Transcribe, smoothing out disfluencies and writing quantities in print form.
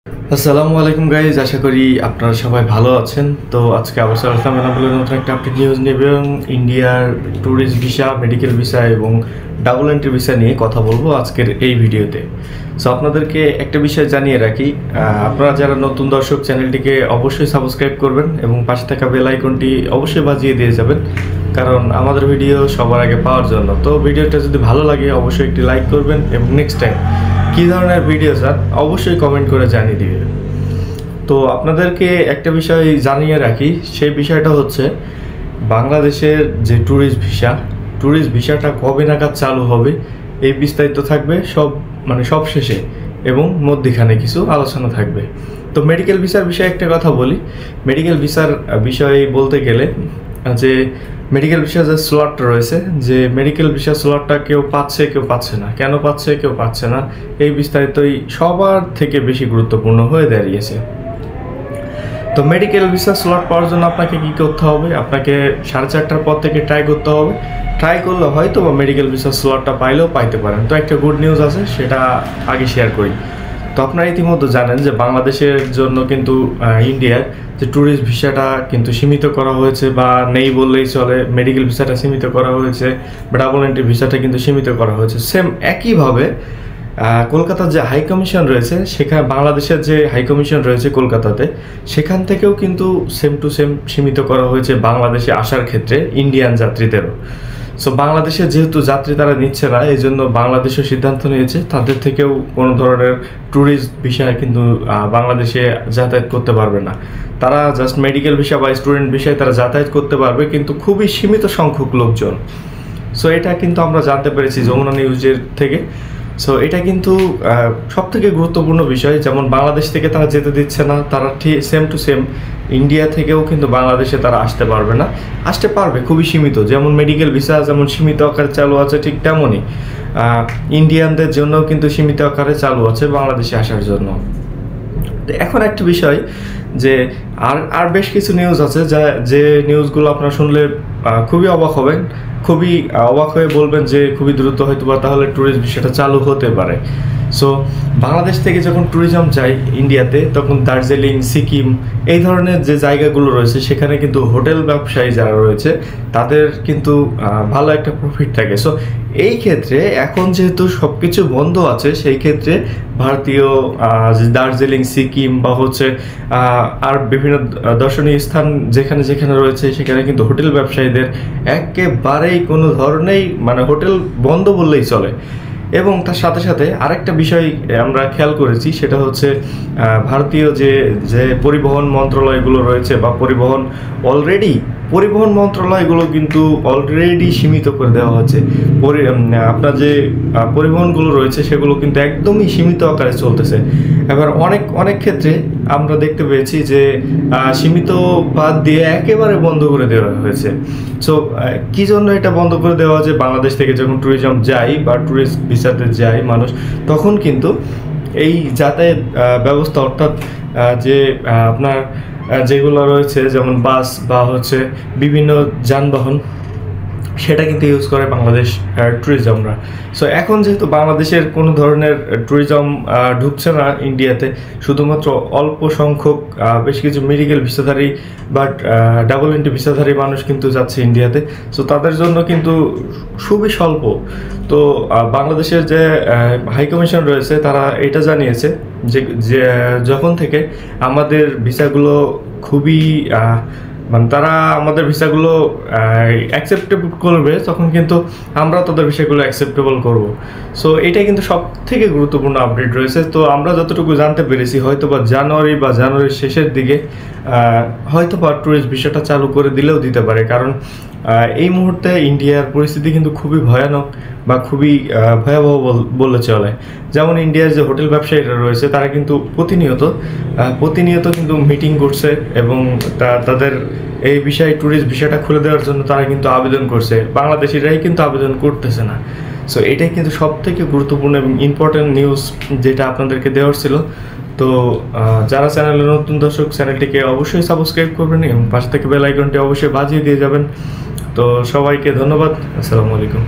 আসসালামু আলাইকুম গাইজ, আশা করি আপনারা সবাই ভালো আছেন। তো আজকে আবার আসলাম বলে নতুন একটা আপডেট নিউজ নেবে এবং ইন্ডিয়ার ট্যুরিস্ট ভিসা, মেডিকেল ভিসা এবং ডাবল এন্ট্রি ভিসা নিয়ে কথা বলবো আজকের এই ভিডিওতে। সো আপনাদেরকে একটা বিষয় জানিয়ে রাখি, আপনারা যারা নতুন দর্শক চ্যানেলটিকে অবশ্যই সাবস্ক্রাইব করবেন এবং পাশে থাকা বেল আইকনটি অবশ্যই বাজিয়ে দিয়ে যাবেন, কারণ আমাদের ভিডিও সবার আগে পাওয়ার জন্য। তো ভিডিওটা যদি ভালো লাগে অবশ্যই একটি লাইক করবেন এবং নেক্সট টাইম কী ধরনের ভিডিও স্যার অবশ্যই কমেন্ট করে জানিয়ে দিবেন। তো আপনাদেরকে একটা বিষয় জানিয়ে রাখি, সেই বিষয়টা হচ্ছে বাংলাদেশের যে ট্যুরিস্ট ভিসাটা কবে নাগাদ চালু হবে এই বিস্তারিত থাকবে সব শেষে এবং মধ্যখানে কিছু আলোচনা থাকবে। তো মেডিকেল ভিসার বিষয়ে একটা কথা বলি। মেডিকেল ভিসার বিষয়ে বলতে গেলে যে মেডিকেল ভিসার যে স্লট রয়েছে, যে মেডিকেল ভিসার স্লটটা কেউ পাচ্ছে কেউ পাচ্ছে না, কেন পাচ্ছে কেউ পাচ্ছে না, এই বিস্তারিতই সবার থেকে বেশি গুরুত্বপূর্ণ হয়ে দাঁড়িয়েছে। তো মেডিকেল ভিসা স্লট পাওয়ার জন্য আপনাকে কী করতে হবে, আপনাকে 4:30টার পর থেকে ট্রাই করতে হবে। ট্রাই করলে হয়তো বা মেডিকেল ভিসা স্লটটা পাইলেও পাইতে পারেন। তো একটা গুড নিউজ আছে, সেটা আগে শেয়ার করি। তো আপনারা ইতিমধ্যে জানেন যে বাংলাদেশের জন্য কিন্তু ইন্ডিয়ার যে ট্যুরিস্ট ভিসাটা কিন্তু সীমিত করা হয়েছে, বা নেই বললেই চলে। মেডিকেল ভিসাটা সীমিত করা হয়েছে, বা ডাবল এন্ট্রি ভিসাটা কিন্তু সীমিত করা হয়েছে। সেম একইভাবে কলকাতার যে হাই কমিশন রয়েছে, সেখানে বাংলাদেশের যে হাই কমিশন রয়েছে কলকাতাতে, সেখান থেকেও কিন্তু সেম টু সেম সীমিত করা হয়েছে বাংলাদেশে আসার ক্ষেত্রে ইন্ডিয়ান যাত্রীদেরও। সো বাংলাদেশে যেহেতু যাত্রী তারা নিচ্ছে না, এই জন্য বাংলাদেশও সিদ্ধান্ত নিয়েছে তাদের থেকেও কোনো ধরনের ট্যুরিস্ট ভিসা কিন্তু বাংলাদেশে যাতায়াত করতে পারবে না। তারা জাস্ট মেডিকেল ভিসা বা স্টুডেন্ট ভিসায় তারা যাতায়াত করতে পারবে, কিন্তু খুবই সীমিত সংখ্যক লোকজন। সো এটা কিন্তু আমরা জানতে পেরেছি যমুনা নিউজের থেকে। সো এটা কিন্তু সব থেকে গুরুত্বপূর্ণ বিষয়। যেমন বাংলাদেশ থেকে তারা যেতে দিচ্ছে না, তারা ঠিক সেম টু সেম ইন্ডিয়া থেকেও কিন্তু বাংলাদেশে তারা আসতে পারবে না, আসতে পারবে খুবই সীমিত। যেমন মেডিকেল ভিসা যেমন সীমিত আকারে চালু আছে, ঠিক তেমনই ইন্ডিয়ানদের জন্যও কিন্তু সীমিত আকারে চালু আছে বাংলাদেশে আসার জন্য। তো এখন একটা বিষয় যে আর বেশ কিছু নিউজ আছে, যে নিউজগুলো আপনারা শুনলে খুবই অবাক হবেন, খুবই অবাক হয়ে বলবেন যে খুবই দ্রুত হয়তো বা তাহলে ট্যুরিস্ট ভিসাটা চালু হতে পারে। সো বাংলাদেশ থেকে যখন ট্যুরিজম যায় ইন্ডিয়াতে, তখন দার্জিলিং, সিকিম এই ধরনের যে জায়গাগুলো রয়েছে, সেখানে কিন্তু হোটেল ব্যবসায়ী যারা রয়েছে তাদের কিন্তু ভালো একটা প্রফিট থাকে। সো এই ক্ষেত্রে এখন যেহেতু সব কিছু বন্ধ আছে, সেই ক্ষেত্রে ভারতীয় দার্জিলিং, সিকিম বা হচ্ছে আর বিভিন্ন দর্শনীয় স্থান যেখানে যেখানে রয়েছে, সেখানে কিন্তু হোটেল ব্যবসায়ীদের একেবারেই কোনো ধরনেই হোটেল বন্ধ বললেই চলে। এবং তার সাথে সাথে আরেকটা বিষয় আমরা খেয়াল করেছি, সেটা হচ্ছে ভারতীয় যে পরিবহন মন্ত্রণালয়গুলো রয়েছে বা পরিবহন মন্ত্রণালয়গুলো কিন্তু অলরেডি সীমিত করে দেওয়া হচ্ছে। আপনার যে পরিবহনগুলো রয়েছে সেগুলো কিন্তু একদমই সীমিত আকারে চলতেছে। এবার অনেক ক্ষেত্রে আমরা দেখতে পেয়েছি যে সীমিত বাদ দিয়ে একেবারে বন্ধ করে দেওয়া হয়েছে। সো কী জন্য এটা বন্ধ করে দেওয়া হয়েছে? বাংলাদেশ থেকে যখন ট্যুরিজম যায় বা ট্যুরিস্ট ভিসাতে যায় মানুষ, তখন কিন্তু এই যাতায়াত ব্যবস্থা, অর্থাৎ যে আপনার যেগুলো রয়েছে যেমন বাস বা হচ্ছে বিভিন্ন যানবাহন, সেটা কিন্তু ইউজ করে বাংলাদেশ ট্যুরিজমরা। সো এখন যেহেতু বাংলাদেশের কোনো ধরনের ট্যুরিজম ঢুকছে না ইন্ডিয়াতে, শুধুমাত্র অল্প সংখ্যক বেশ কিছু মেডিকেল ভিসাধারী বা ডাবল এন্ট্রি ভিসাধারী মানুষ কিন্তু যাচ্ছে ইন্ডিয়াতে। সো তাদের জন্য কিন্তু খুবই স্বল্প। তো বাংলাদেশের যে হাই কমিশন রয়েছে তারা এটা জানিয়েছে যে যখন থেকে আমাদের ভিসাগুলো খুবই তারা আমাদের ভিসাগুলো অ্যাকসেপ্টেবল করবে, তখন কিন্তু আমরা তাদের ভিসাগুলো অ্যাকসেপ্টেবল করব। সো এটা কিন্তু সব থেকে গুরুত্বপূর্ণ আপডেট রয়েছে। তো আমরা যতটুকু জানতে পেরেছি, হয়তো বা জানুয়ারির শেষের দিকে হয়তো বা ট্যুরিস্ট ভিসাটা চালু করে দিলেও দিতে পারে, কারণ এই মুহূর্তে ইন্ডিয়ার পরিস্থিতি কিন্তু খুবই ভয়ানক বা খুবই ভয়াবহ বললে চলে। যেমন ইন্ডিয়ার যে হোটেল ব্যবসায়ীরা রয়েছে, তারা কিন্তু প্রতিনিয়ত কিন্তু মিটিং করছে এবং তাদের এই বিষয়ে ট্যুরিস্ট ভিসাটা খুলে দেওয়ার জন্য তারা কিন্তু আবেদন করছে, বাংলাদেশিরাই কিন্তু আবেদন করতেছে না। সো এটাই কিন্তু সব থেকে গুরুত্বপূর্ণ এবং ইম্পর্টেন্ট নিউজ যেটা আপনাদেরকে দেওয়ার ছিল। তো যারা চ্যানেলের নতুন দর্শক, চ্যানেলটিকে অবশ্যই সাবস্ক্রাইব করবেন এবং পাশে থেকে বেল আইকনটি অবশ্যই বাজিয়ে দিয়ে যাবেন। তো সবাইকে ধন্যবাদ। আসসালামু আলাইকুম।